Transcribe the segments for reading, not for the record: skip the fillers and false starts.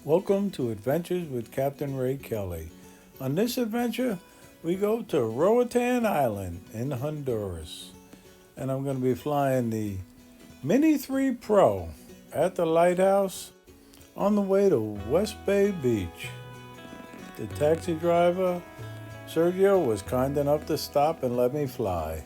Welcome to Adventures with Captain Ray Kelly. On this adventure, we go to Roatan Island in Honduras. And I'm going to be flying the Mini 3 Pro at the lighthouse on the way to West Bay Beach. The taxi driver, Sergio, was kind enough to stop and let me fly.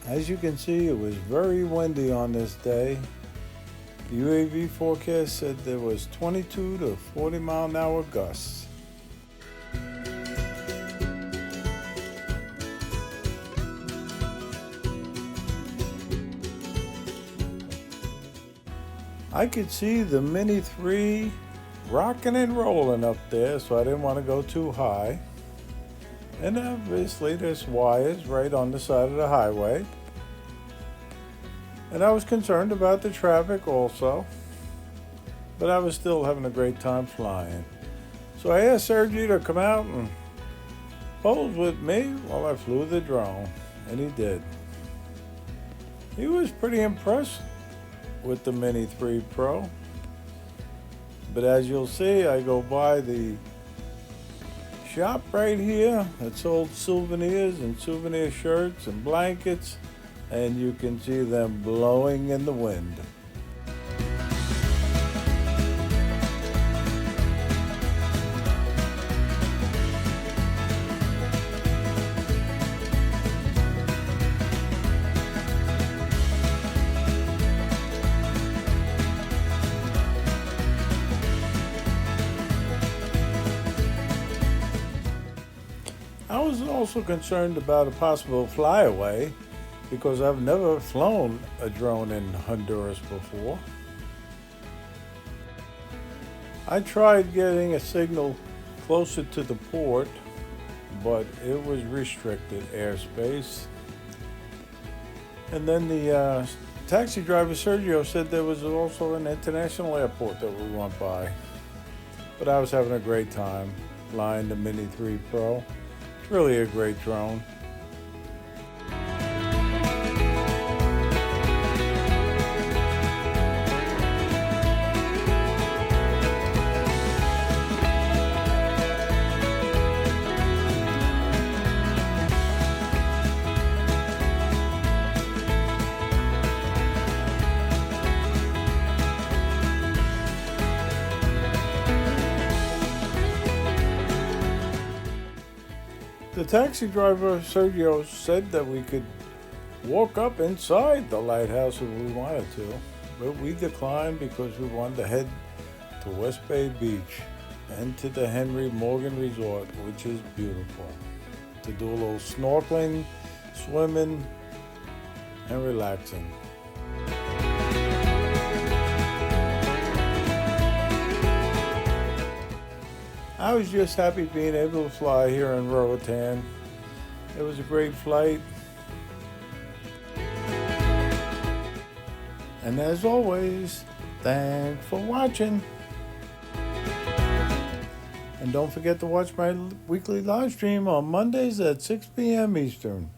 As you can see, it was very windy on this day. The UAV forecast said there was 22 to 40 mile an hour gusts. I could see the Mini 3 rocking and rolling up there, so I didn't want to go too high. And obviously there's wires right on the side of the highway. And I was concerned about the traffic also, but I was still having a great time flying. So I asked Sergio to come out and pose with me while I flew the drone, and he did. He was pretty impressed with the Mini 3 Pro. But as you'll see, I go by the shop right here that sold souvenirs and souvenir shirts and blankets, and you can see them blowing in the wind. I was also concerned about a possible flyaway because I've never flown a drone in Honduras before. I tried getting a signal closer to the port, but it was restricted airspace. And then the taxi driver, Sergio, said there was also an international airport that we went by. But I was having a great time flying the Mini 3 Pro. It's really a great drone. The taxi driver, Sergio, said that we could walk up inside the lighthouse if we wanted to, but we declined because we wanted to head to West Bay Beach and to the Henry Morgan Resort, which is beautiful, to do a little snorkeling, swimming, and relaxing. I was just happy being able to fly here in Roatan. It was a great flight. And as always, thanks for watching. And don't forget to watch my weekly live stream on Mondays at 6 p.m. Eastern.